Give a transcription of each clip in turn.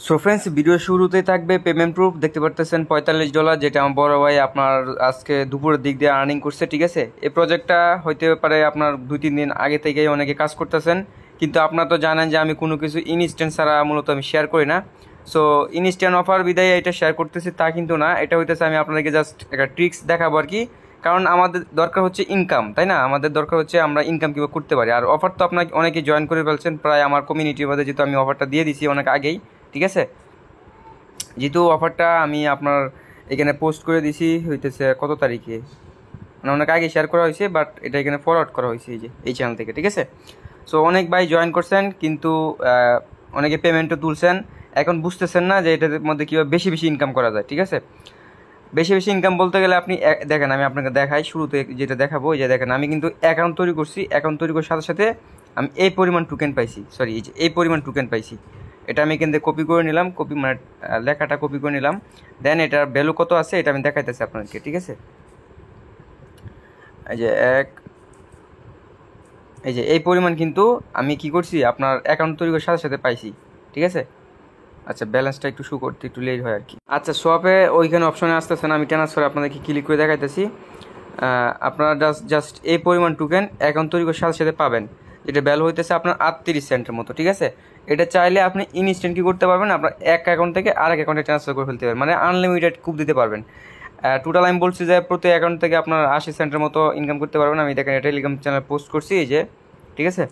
So friends, video শুরুতেই থাকবে payment proof. দেখতে পারতেছেন $45, যেটা আমার বড় ভাই আপনার আজকে দুপুরের দিক দিয়ে আর্নিং করছে। ঠিক আছে, এই প্রজেক্টটা হইতে পারে আপনার 2-3 দিন আগে থেকেই অনেকে কাজ করতেছেন, কিন্তু আপনারা তো জানেন যে আমি কোনো কিছু ইনস্ট্যান্ট ছাড়া মূলত আমি শেয়ার করি না। সো ইনস্ট্যান্ট অফার বিদায় এটা শেয়ার করতেছি তা কিন্তু না, এটা হইতেছে আমি আপনাদেরকে জাস্ট একটা ট্রিক্স দেখাবো আর কি। কারণ আমাদের দরকার হচ্ছে ইনকাম, তাই না? আমাদের দরকার হচ্ছে আমরা ইনকাম কীভাবে করতে পারি। আর অফার তো আপনাকে অনেকে জয়েন করে ফেলছেন প্রায় আমার কমিউনিটির মধ্যে, যেহেতু আমি অফারটা দিয়ে দিছি অনেক আগেই। ঠিক আছে, যেহেতু অফারটা আমি আপনার এখানে পোস্ট করে দিছি হইতেছে কত তারিখে, মানে অনেক আগে শেয়ার করা হয়েছে, বাট এটা এখানে ফরওয়ার্ড করা হয়েছে এই যে এই চ্যানেল থেকে। ঠিক আছে, সো অনেক ভাই জয়েন করছেন, কিন্তু অনেকে পেমেন্টও তুলছেন, এখন বুঝতেছেন না যে এটার মধ্যে কীভাবে বেশি বেশি ইনকাম করা যায়। ঠিক আছে, বেশি বেশি ইনকাম বলতে গেলে আপনি দেখেন, আমি আপনাকে দেখাই শুরুতে যেটা দেখাবো। এই যে দেখেন, আমি কিন্তু অ্যাকাউন্ট তৈরি করছি, অ্যাকাউন্ট তৈরি করার সাথে সাথে আমি এই পরিমাণ টোকেন পাইছি, সরি এই যে এই পরিমাণ টোকেন পাইছি। এটা আমি এখান থেকে কপি করে নিলাম, কপি মানে লেখাটা কপি করে নিলাম। দেন এটার ভ্যালু কত আছে এটা আমি দেখাইতেছি আপনাদেরকে। ঠিক আছে, এই যে এই যে এই পরিমাণ কিন্তু আমি কি করছি আপনার অ্যাকাউন্ট তৈরি করার সাথে সাথে পাইছি। ঠিক আছে, আচ্ছা ব্যালেন্সটা একটু শো করতে একটু লেট হয় আর কি। আচ্ছা, শপে ওইখানে অপশনে আসতেছে না, আমি ট্রান্সফারে আপনাদেরকে ক্লিক করে দেখাইতেছি। আপনারা জাস্ট এই পরিমাণ টোকেন অ্যাকাউন্ট তৈরি করার সাথে সাথে পাবেন, যেটা ভ্যালু হইতেছে আপনার 38 সেন্টের মতো। ঠিক আছে, এটা চাইলে আপনি ইনস্ট্যান্ট কি করতে পারবেন, আপনার এক অ্যাকাউন্ট থেকে আরেক অ্যাকাউন্টে ট্রান্সফার করে ফেলতে পারবেন, মানে আনলিমিটেড কুপ দিতে পারবেন। টোটাল আমি বলছি যে প্রতি অ্যাকাউন্ট থেকে আপনার 80 সেন্টের মতো ইনকাম করতে পারবেন। আমি দেখেন টেলিগ্রাম চ্যানেল পোস্ট করছি এই যে। ঠিক আছে,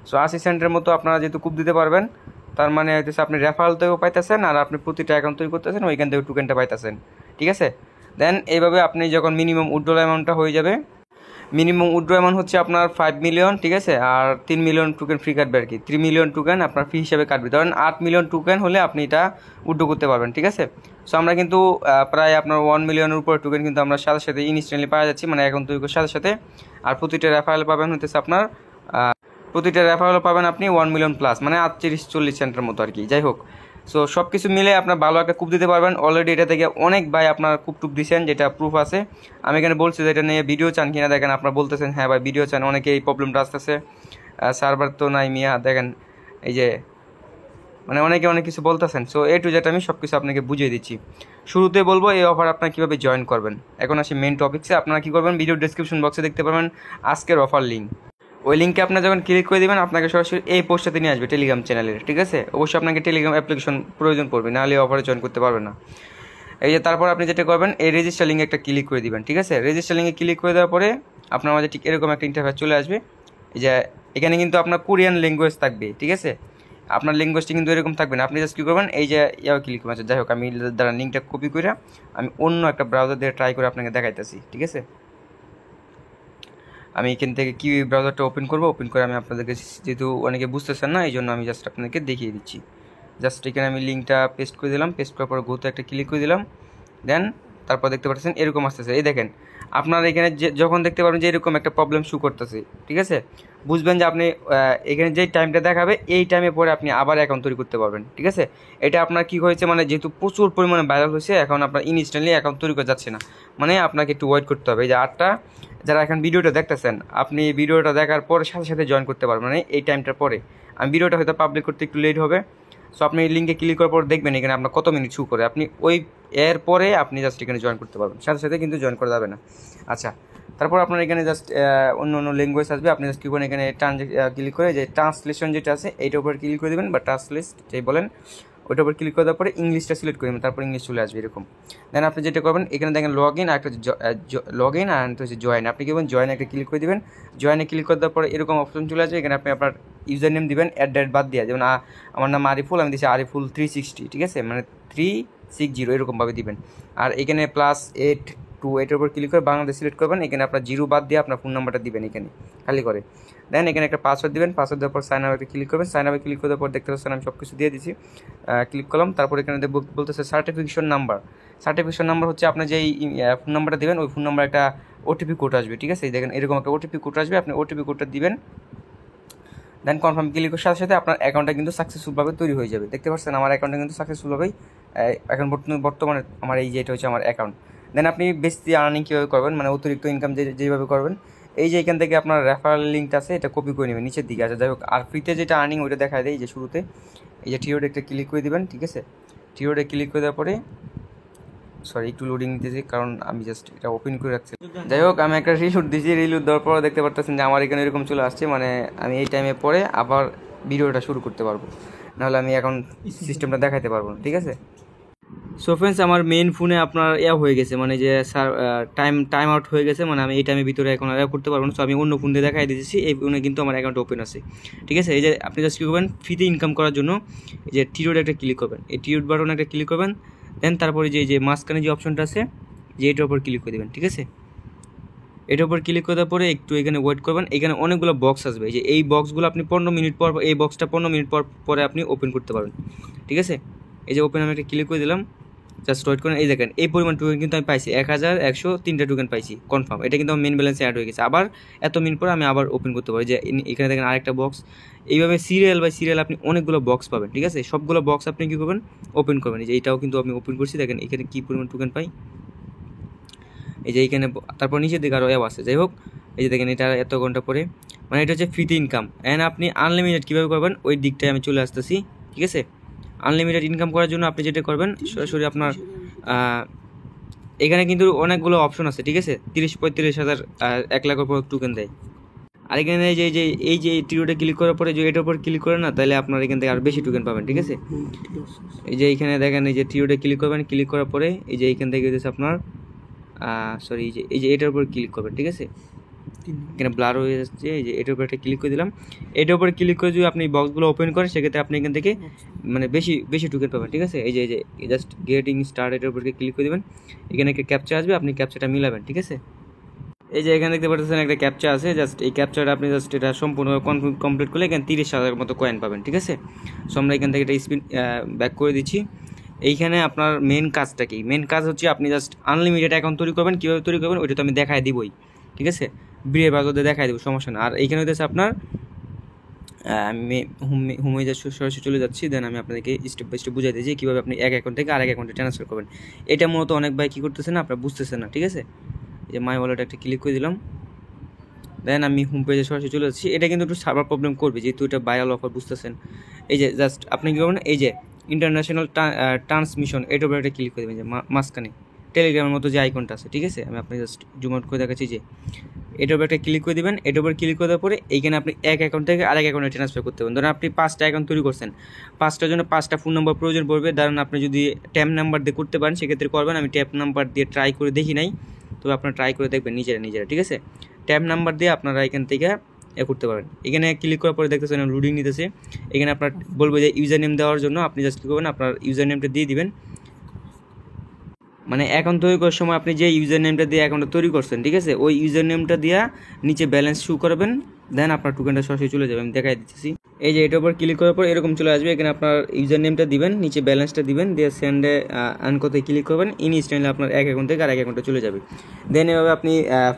সো 80 সেন্টের মতো আপনারা যেহেতু কুপ দিতে পারবেন, তার মানে হইতেছে আপনি রেফারেল থেকেও পাইতেছেন, আর আপনি প্রতিটা অ্যাকাউন্ট তৈরি করতেছেন ওইখান থেকে টোকেনটা পাইতেছেন। ঠিক আছে, দেন এইভাবে আপনি যখন মিনিমাম উইথড্রল অ্যামাউন্টটা হয়ে যাবে, মিনিমাম উইথড্র অ্যামাউন্ট হচ্ছে আপনার 5 মিলিয়ন। ঠিক আছে, আর 3 মিলিয়ন টোকেন ফ্রি কাটবে আর কি। 3 মিলিয়ন টোকেন আপনার ফি হিসাবে কাটবে। ধরেন 8 মিলিয়ন টোকেন হলে আপনি এটা উইথড্র করতে পারবেন। ঠিক আছে, সো আমরা কিন্তু প্রায় আপনার 1 মিলিয়নের উপর টোকেন কিন্তু আমরা সাথে সাথে ইনস্ট্যান্টলি পাওয়া যাচ্ছি, মানে এখন তৈরি সাথে সাথে। আর প্রতিটা রেফারেল পাবেন হতেছে আপনার প্রতিটা রেফারেল পাবেন আপনি 1 মিলিয়ন প্লাস, মানে 38-40 সেন্টের মতো আর কি। যাই হোক, সো সব কিছু মিলে আপনার ভালো একটা কূপ দিতে পারবেন। অলরেডি এটা থেকে অনেক ভাই আপনার কূপ টুপ দিচ্ছেন, যেটা প্রুফ আছে। আমি এখানে বলছি যে এটা নিয়ে ভিডিও চান কিনা, দেখেন আপনারা বলতেছেন হ্যাঁ ভাই ভিডিও চান, অনেকে এই প্রবলেমটা আসতেছে, সার্ভার তো নাই মিয়া। দেখেন এই যে মানে অনেকে অনেক কিছু বলতেছেন। সো এ টু জেড আমি সব কিছু আপনাকে বুঝিয়ে দিচ্ছি। শুরুতে বলবো এই অফার আপনারা কীভাবে জয়েন করবেন। এখন আসি মেন টপিক্সে। আপনারা কী করবেন, ভিডিও ডিসক্রিপশন বক্সে দেখতে পাবেন আজকের অফার লিঙ্ক। ওই লিঙ্কে আপনার যখন ক্লিক করে দেবেন, আপনাকে সরাসরি এই পোস্টটাতে নিয়ে আসবে টেলিগ্রাম চ্যানেলের। ঠিক আছে, অবশ্যই আপনাকে টেলিগ্রাম অ্যাপ্লিকেশন প্রয়োজন পড়বে, নাহলে অফারে জয়েন করতে পারবেন না। এই যে তারপর আপনি যেটা করবেন, এই রেজিস্টার লিঙ্কে একটা ক্লিক করে দিবেন। ঠিক আছে, রেজিস্টার লিঙ্কে ক্লিক করে দেওয়ার পরে আপনার মাঝে ঠিক এরকম একটা ইন্টারফেস চলে আসবে। এই যে এখানে কিন্তু আপনার কোরিয়ান ল্যাঙ্গুয়েজ থাকবে। ঠিক আছে, আপনার ল্যাঙ্গুয়েজটি কিন্তু এরকম থাকবে না। আপনি জাস্ট কী করবেন, এই যে ইয়াও ক্লিক করবেন। যাই হোক, আমি দ্বারা লিঙ্কটা কপি করে আমি অন্য একটা ব্রাউজার দিয়ে ট্রাই করে আপনাকে দেখাইতেছি। ঠিক আছে, আমি এখান থেকে কি ব্রাউজারটা ওপেন করবো, ওপেন করে আমি আপনাদেরকে, যেহেতু অনেকে বুঝতেছেন না এই জন্য আমি জাস্ট আপনাদেরকে দেখিয়ে দিচ্ছি। জাস্ট এখানে আমি লিঙ্কটা পেস্ট করে দিলাম, পেস্ট করার পর গোতে একটা ক্লিক করে দিলাম। দেন তারপর দেখতে পাচ্ছেন এরকম আসতেছে। এই দেখেন, আপনারা এখানে যখন দেখতে পাবেন যে এরকম একটা প্রবলেম শু করতেছে, ঠিক আছে, বুঝবেন যে আপনি এখানে যেই টাইমটা দেখাবে এই টাইমে পরে আপনি আবার অ্যাকাউন্ট তৈরি করতে পারবেন। ঠিক আছে, এটা আপনার কী হয়েছে, মানে যেহেতু প্রচুর পরিমাণে ভাইরাল হয়েছে, এখন আপনার ইনস্ট্যান্টলি অ্যাকাউন্ট তৈরি করা যাচ্ছে না, মানে আপনাকে একটু ওয়েট করতে হবে। এই যে 8টা যারা এখন ভিডিওটা দেখতেছেন, আপনি ভিডিওটা দেখার পরে সাথে সাথে জয়েন করতে পারবেন, মানে এই টাইমটার পরে। আমি ভিডিওটা হয়তো পাবলিক করতে একটু লেট হবে। সো আপনি লিঙ্কে ক্লিক করার পর দেখবেন এখানে আপনার কত মিনিট শু করে, আপনি ওই এর পরে আপনি জাস্ট এখানে জয়েন করতে পারবেন, সাথে সাথে কিন্তু জয়েন করা যাবে না। আচ্ছা, তারপর আপনার এখানে জাস্ট অন্য অন্য ল্যাঙ্গুয়েজ আসবে। আপনি জাস্ট কী করেন, এখানে ক্লিক করে যে ট্রান্সলেশন যেটা আছে এইটার উপর ক্লিক করে দেবেন, বা ট্রান্সলেট যেই বলেন ওইটার উপর ক্লিক করে দেওয়ার পরে ইংলিশটা সিলেক্ট করে দেবেন, তারপর ইংলিশ চলে আসবে এরকম। দেন আপনি যেটা করবেন, এখানে দেখেন লগ ইন আর একটা লগ ইন আর একটা হচ্ছে জয়েন। আপনি কী করবেন, জয়েন একটা ক্লিক করে দেবেন। জয়েনে ক্লিক করে দেওয়ার পরে এরকম অপশন চলে আসবে। এখানে আপনি আপনার ইউজার নেম দিবেন, অ্যাট বাদ দিয়ে, যেমন আমার নাম আরিফুল, আমি দিচ্ছি আরিফুল 360। ঠিক আছে, মানে 360 এরকমভাবে দিবেন। আর এখানে +82 এটার উপর ক্লিক করে বাংলাদেশ সিলেক্ট করবেন। এখানে আপনার জিরো বাদ দিয়ে আপনার ফোন নাম্বারটা দিবেন এখানে খালি করে। দেন এখানে একটা পাসওয়ার্ড দিবেন, পাসওয়ার্ড দেওয়ার পর সাইন আপে ক্লিক করবেন। সাইন আপে ক্লিক করার পর দেখতে পাচ্ছেন আমি সব কিছু দিয়ে দিচ্ছি। ক্লিক করলাম, তারপর এখানে বলতেছে সার্টিফিকেশন নাম্বার। সার্টিফিকেশন নাম্বার হচ্ছে আপনার যেই ফোন নাম্বারটা দেবেন, ওই ফোন নাম্বার একটা ওটিপি কোড আসবে। ঠিক আছে, দেখেন এরকম একটা ওটিপি কোড আসবে, আপনি ওটিপি কোডটা দিবেন। দেন কনফার্ম ক্লিক করার সাথে সাথে আপনার অ্যাকাউন্টটা কিন্তু সাকসেসফুলভাবে তৈরি হয়ে যাবে। দেখতে পাচ্ছেন আমার অ্যাকাউন্টটা কিন্তু সাকসেসফুলভাবেই এখন বর্তমানে আমার এই যে এটা হচ্ছে আমার অ্যাকাউন্ট। দেন আপনি বেশি আর্নিং কীভাবে করবেন, মানে অতিরিক্ত ইনকাম যেভাবে করবেন, এই যে এখান থেকে আপনার রেফারেল লিঙ্কটা আছে এটা কপি করে নেবেন নিচের দিকে আছে। যাই হোক, আর ফ্রিতে যেটা আর্নিং ওইটা দেখা দেয় এই যে শুরুতে এই যে টিওডে একটা ক্লিক করে দিবেন, ঠিক আছে। টিওডে ক্লিক করে দেওয়ার পরে সরি একটু লোডিং দিতেছি, কারণ আমি জাস্ট এটা ওপেন করে রাখছি। যাই হোক, আমি একটা রিলুট দিয়েছি, রিলুট দেওয়ার পর দেখতে পারতেছেন যে আমার এখানে এরকম চলে আসছে, মানে আমি এই টাইমে পরে আবার ভিডিওটা শুরু করতে পারবো, নাহলে আমি এখন সিস্টেমটা দেখাতে পারবো না, ঠিক আছে। সো ফ্রেন্ডস, আমার মেইন ফোনে আপনার হয়ে গেছে, মানে যে স্যার টাইম আউট হয়ে গেছে, মানে আমি এই টাইমের ভিতরে এখন আর করতে পারবো না। সো আমি অন্য ফোন দিয়ে দেখাই দিয়েছি, এই ফোনে কিন্তু আমার অ্যাকাউন্ট ওপেন আছে, ঠিক আছে। এই যে আপনি জাস্ট কী করবেন, ফ্রিতে ইনকাম করার জন্য এই যে টিরোড একটা ক্লিক করবেন, এই টিরোড বাটন একটা ক্লিক করবেন, দেন তারপরে যে মাঝখানে যে অপশনটা আছে যে এটার উপর ক্লিক করে দেবেন, ঠিক আছে। এটার উপর ক্লিক করার পরে একটু এখানে ওয়েট করবেন, এখানে অনেকগুলো বক্স আসবে, যে এই বক্সগুলো আপনি 15 মিনিট পর, এই বক্সটা 15 মিনিট পরে আপনি ওপেন করতে পারবেন, ঠিক আছে। এই যে ওপেন আমি একটা ক্লিক করে দিলাম, জাস্ট ওয়েট করেন। এই দেখেন এই পরিমাণ টোকেন কিন্তু আমি পাইছি, 1103টা টোকেন পাইছি কনফার্ম। এটা কিন্তু আমার মেন ব্যালেন্সে অ্যাড হয়ে গেছে। আবার এত মিনিট পরে আমি আবার ওপেন করতে পারি, যে এখানে দেখেন আরেকটা বক্স। এইভাবে সিরিয়াল বাই সিরিয়াল আপনি অনেকগুলো বক্স পাবেন, ঠিক আছে। সবগুলো বক্স আপনি কী করবেন, ওপেন করবেন। এই যে এইটাও কিন্তু আমি ওপেন করছি, দেখেন এখানে কী পরিমাণ টোকেন পাই। এই যে এইখানে তারপর নিচের দিকে আরও আছে। যাই হোক, এই যে দেখেন এটা এত ঘন্টা পরে, মানে এটা হচ্ছে ফ্রিতে ইনকাম। অ্যান্ড আপনি আনলিমিটেড কীভাবে করবেন ওই দিকটায় আমি চলে আসতেছি, ঠিক আছে। আনলিমিটেড ইনকাম করার জন্য আপনি যেটা করবেন, সরাসরি আপনার এখানে কিন্তু অনেকগুলো অপশন আছে, ঠিক আছে। 30-35 হাজার 1 লাখের উপর টোকেন দেয়। আর এখানে এই যে টিরোটা ক্লিক করার পরে যে এটার উপর ক্লিক করেন না, তাহলে আপনার এখান থেকে আর বেশি টোকেন পাবেন, ঠিক আছে। এই যে এইখানে দেখেন এই যে টিরোটা ক্লিক করবেন, ক্লিক করার পরে এই যে এইখান থেকে হচ্ছে আপনার সরি এই যে এটার উপর ক্লিক করবেন, ঠিক আছে। এখানে ব্লার হয়ে যাচ্ছে, এই যে এটার উপর একটা ক্লিক করে দিলাম। এটার উপরে ক্লিক করে যদি আপনি বক্সগুলো ওপেন করেন, সেক্ষেত্রে আপনি এখান থেকে মানে বেশি টোকেন পাবেন, ঠিক আছে। এই যে জাস্ট গেটিং স্টার্ট, এটার উপরে ক্লিক করে দেবেন। এখানে একটা ক্যাপচা আসবে, আপনি ক্যাপচাটা মিলাবেন, ঠিক আছে। এই যে এখানে দেখতে পাচ্ছেন একটা ক্যাপচা আছে, জাস্ট এই ক্যাপচাটা আপনি জাস্ট এটা সম্পূর্ণ কমপ্লিট করলে এখানে 30,000 মতো কয়েন পাবেন, ঠিক আছে। সো আমরা এখান থেকে এটা স্পিন ব্যাক করে দিচ্ছি। এইখানে আপনার মেন কাজটা কি, মেন কাজ হচ্ছে আপনি জাস্ট আনলিমিটেড অ্যাকাউন্ট তৈরি করবেন। কীভাবে তৈরি করবেন ওইটা তো আমি দেখাই দিবই, ঠিক আছে। বিয়ের বাগদে দেখাই দেবো, সমস্যা না। আর এইখানে হচ্ছে আপনার আমি হোমে সরাসরি চলে যাচ্ছি, দেন আমি আপনাদেরকে স্টেপ বাই স্টেপ বুঝাই দিয়েছি কীভাবে আপনি এক অ্যাকাউন্ট থেকে আরেক অ্যাকাউন্টে ট্রান্সফার করবেন। এটা মূলত অনেক ভাই কী করতেছেন না, আপনারা বুঝতেছেন না, ঠিক আছে। যে মাই ওয়ালেট একটা ক্লিক করে দিলাম, দেন আমি হোম পেজে সরাসরি চলে যাচ্ছি। এটা কিন্তু একটু সার্ভার প্রবলেম করবে, যেহেতু এটা ভাইরাল অফার, বুঝতেছেন। এই যে জাস্ট আপনি কী করবেন, এই যে ইন্টারন্যাশনাল ট্রান্সমিশন, এটার উপরে একটা ক্লিক করে দেবেন, যে মাঝখানে টেলিগ্রামের মতো যে আইকনটা আছে, ঠিক আছে। আমি আপনি জাস্ট জুম আউট করে দেখাচ্ছি, যে এটার উপর একটা ক্লিক করে দেবেন। এটার উপর ক্লিক করার পরে এইখানে আপনি এক অ্যাকাউন্ট থেকে আরেক অ্যাকাউন্টে ট্রান্সফার করতে পারেন। ধরুন আপনি 5টা অ্যাকাউন্ট তৈরি করছেন, 5টার জন্য 5টা ফোন নাম্বার প্রয়োজন পড়বে। ধরুন আপনি যদি ট্যাপ নাম্বার দিয়ে করতে পারেন, সেক্ষেত্রে করবেন। আমি ট্যাপ নাম্বার দিয়ে ট্রাই করে দেখি নাই, তবে আপনারা ট্রাই করে দেখবেন নিজেরা, ঠিক আছে। ট্যাব নাম্বার দিয়ে আপনারা এখান থেকে করতে পারেন। এখানে ক্লিক করার পরে দেখতেছেন লোডিং নিতেছে। এখানে আপনার বলবো যে ইউজার নেম দেওয়ার জন্য আপনি জাস্ট কী করবেন, আপনার ইউজার নেমটা দিয়ে দিবেন। মানে অ্যাকাউন্ট তৈরি করার সময় আপনি যে ইউজার নেমটা দিয়ে অ্যাকাউন্টটা তৈরি করছেন, ঠিক আছে, ওই ইউজার নেমটা দিয়ে নিচে ব্যালেন্স শো করবেন, দেন আপনার টোকেনটা সরাসরি চলে যাবে। আমি দেখাই দিচ্ছি। এই যে এটার উপর ক্লিক করার পর এরকম চলে আসবে। এখানে আপনার ইউজার নেমটা দিবেন, নিচে ব্যালেন্সটা দিবেন, দিয়ে সেন্ডে আর্ন করতে ক্লিক করবেন। ইনস্ট্যান্টলি আপনার এক অ্যাকাউন্ট থেকে আরেক অ্যাকাউন্টে চলে যাবে। দেন এভাবে আপনি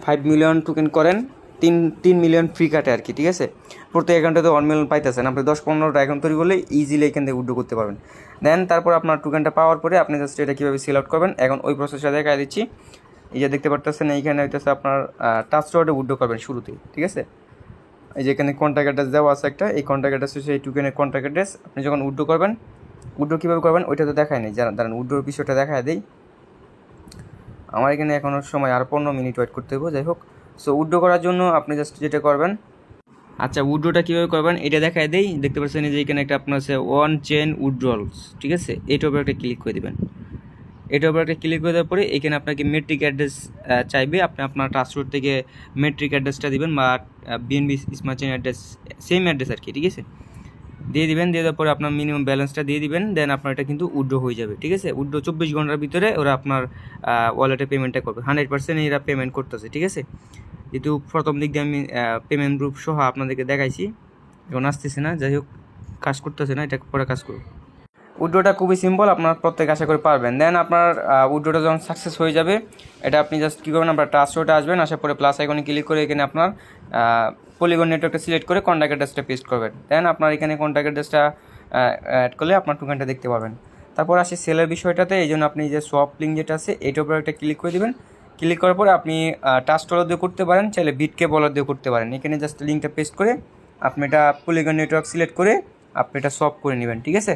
5 মিলিয়ন টোকেন করেন, 3 মিলিয়ন ফ্রি কাটে আর কি, ঠিক আছে। প্রত্যেক অ্যাকাউন্টে তো 1 মিলিয়ন পাইতেছেন, আপনি 10-15টা অ্যাকাউন্ট তৈরি করলে ইজিলি এখান থেকে উইথড্র করতে পারবেন। দেন তারপর আপনার টোকেনটা পাওয়ার পরে আপনি জাস্ট এটা কীভাবে সিল আউট করবেন, এখন ওই প্রসেসটা দেখাই দিচ্ছি। এই যে দেখতে পারতেছেন এইখানে হইতেছে আপনার টাচ ওয়ার্ডে উইথড্র করবেন শুরুতেই, ঠিক আছে। এই যে এখানে কন্ট্যাক্ট অ্যাড্রেস দেওয়া আছে একটা, এই কন্ট্যাক্ট অ্যাড্রেস হচ্ছে এই টোকেনের কন্ট্যাক্ট অ্যাড্রেস। আপনি যখন উইথড্র করবেন, উইথড্র কীভাবে করবেন ওইটা তো দেখায় নেই, দাঁড়ান উইথড্রোর বিষয়টা দেখায় দেই। আমার এখানে এখনও সময় আর 15 মিনিট ওয়েট করতে হবে। যাই হোক, সো উইথড্র করার জন্য আপনি জাস্ট যেটা করবেন, আচ্ছা উইথড্রোটা কীভাবে করবেন এটা দেখায় দেই। দেখতে পাচ্ছেন যে এখানে একটা আপনার আছে ওয়ান চেন উইথড্রলস, ঠিক আছে। এটার উপরে একটা ক্লিক করে দেবেন। এটার উপরে একটা ক্লিক করে দেওয়ার পরে এখানে আপনাকে মেট্রিক অ্যাড্রেস চাইবে। আপনি আপনার ট্রান্সপোর্ট থেকে মেট্রিক অ্যাড্রেসটা দিবেন, বা BNB smart chain address, same address আর কি, ঠিক আছে, দিয়ে দিবেন। দিয়ে দেওয়ার পরে আপনার মিনিমাম ব্যালেন্সটা দিয়ে দিবেন। দেন আপনার এটা কিন্তু উইথড্র হয়ে যাবে, ঠিক আছে। উইথড্র 24 ঘন্টার ভিতরে ওরা আপনার ওয়ালেটে পেমেন্টটা করবে। 100% এরা পেমেন্ট করতেছে, ঠিক আছে। যেহেতু প্রথম দিক দিয়ে আমি পেমেন্ট গ্রুপ সহ আপনাদেরকে দেখাইছি, এখন আসতেছে না। যাই হোক, কাজ করতেছে না, এটা পরে কাজ করুন। উইথড্রটা খুবই সিম্পল, আপনার প্রত্যেক আশা করে পারবেন। দেন আপনার উইথড্রটা যখন সাকসেস হয়ে যাবে, এটা আপনি জাস্ট কী করবেন, আপনার ট্রাস্টে আসবেন, আসার পরে প্লাস আইকনে ক্লিক করে এখানে আপনার পলিগন নেটওয়ার্কটা সিলেক্ট করে কন্ট্যাক্ট অ্যাড্রেসটা পেস্ট করবেন। দেন আপনার এখানে কন্ট্যাক্ট অ্যাড্রেসটা অ্যাড করলে আপনার টোকেনটা দেখতে পাবেন। তারপর আসি সেলের বিষয়টাতে। এই জন্য আপনি যে সোয়াপ লিঙ্ক যেটা আছে এটার উপরে একটা ক্লিক করে দেবেন। ক্লিক করার পরে আপনি ট্রাস্ট ওয়ালেট দিয়ে করতে পারেন, চাইলে বিটকে ওয়ালেট দিয়ে করতে পারেন। এখানে জাস্ট লিঙ্কটা পেস্ট করে আপনি এটা পলিগন নেটওয়ার্ক সিলেক্ট করে আপনি এটা সলভ করে নেবেন, ঠিক আছে।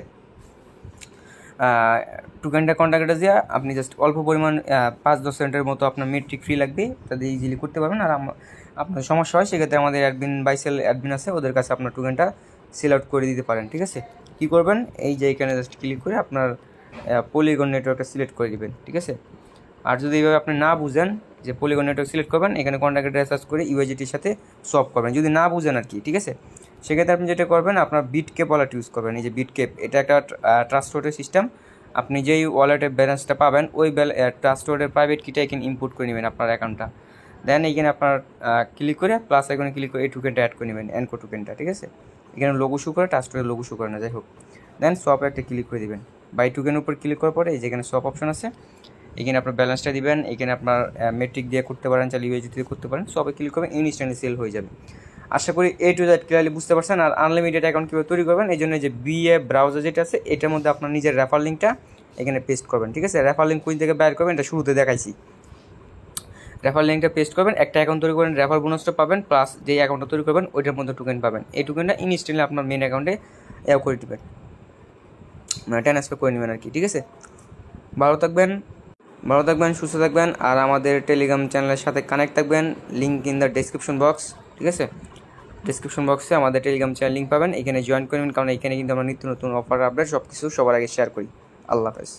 টোকেনটা কন্ট্যাক্টে দিয়ে আপনি জাস্ট অল্প পরিমাণ 5-10 সেন্টের মতো আপনার মেট্রিক ফ্রি লাগবে, তাদের ইজিলি করতে পারবেন। আর আপনার সমস্যা হয় সেক্ষেত্রে আমাদের অ্যাডমিন বাইসেল অ্যাডমিন আছে, ওদের কাছে আপনার টোকেনটা সেল আউট করে দিতে পারেন, ঠিক আছে। কী করবেন, এই যে এখানে জাস্ট ক্লিক করে আপনার পলিগন নেটওয়ার্কটা সিলেক্ট করে দিবেন, ঠিক আছে। আর যদি এইভাবে আপনি না বুঝেন যে পলিগন নেটওয়ার্ক সিলেক্ট করবেন, এখানে কন্ট্যাক্টে সার্চ করে ইউএসডিটির সাথে সোয়াপ করবেন, যদি না বুঝেন আর কি, ঠিক আছে। সেক্ষেত্রে আপনি যেটা করবেন, আপনার বিটকেপ ওয়ালেট ইউজ করবেন। এই যে বিটকেপ, এটা একটা ট্রাস্টেড সিস্টেম। আপনি যেই ওয়ালেটের ব্যালেন্সটা পাবেন, ওই ট্রাস্টেডের প্রাইভেট কিটা এখানে ইনপুট করে নেবেন আপনার অ্যাকাউন্টটা। দেন এইখানে আপনার ক্লিক করে প্লাস এখানে ক্লিক করে এই টোকেনটা অ্যাড করে নেবেন, এনকো টোকেনটা, ঠিক আছে। এখানে লোগো শো করে, ট্রাস্টেডের লোগো শো করে না, যাই হোক। দেন সোয়াপে একটা ক্লিক করে দেবেন। বাই টোকেনের উপর ক্লিক করার পরে এই যেখানে সোয়াপ অপশন আছে, এখানে আপনার ব্যালেন্সটা দিবেন। এখানে আপনার মেট্রিক দিয়ে করতে পারেন, চাইলে ইউএসডি দিয়ে করতে পারেন। সবে ক্লিক করবেন, ইনস্ট্যান্টলি সেল হয়ে যাবে। আশা করি A to Z ক্লিয়ারলি বুঝতে পারছেন। আর আনলিমিটেড অ্যাকাউন্ট কীভাবে তৈরি করবেন, এই জন্য যে BA ব্রাউজার যেটা আছে, এটার মধ্যে আপনার নিজের রেফার লিঙ্কটা এখানে পেস্ট করবেন, ঠিক আছে। রেফার লিঙ্ক কোন থেকে বাইর করবেন এটা শুরুতে দেখাইছি। রেফার লিঙ্কটা পেস্ট করবেন, একটা অ্যাকাউন্ট তৈরি করেন, রেফার বোনাসটা পাবেন, প্লাস যেই অ্যাকাউন্টটা তৈরি করবেন ওইটার মধ্যে টোকেন পাবেন। এই টোকেনটা ইনস্ট্যান্টলি আপনার মেন অ্যাকাউন্টে করে দেবেন, মানে ট্রান্সফার করে নেবেন আর কি, ঠিক আছে। ভালো থাকবেন, সুস্থ থাকবেন। আর আমাদের টেলিগ্রাম চ্যানেলের সাথে কানেক্ট থাকবেন। Link in the description box, ঠিক আছে। ডেসক্রিপশন বক্সে আমাদের টেলিগ্রাম চ্যানেল লিঙ্ক পাবেন, এখানে জয়েন করবেন, কারণ এখানে কিন্তু আমরা নিত্য নতুন অফার আপডেট সব কিছু সবার আগে শেয়ার করি। আল্লাহ হাফেজ।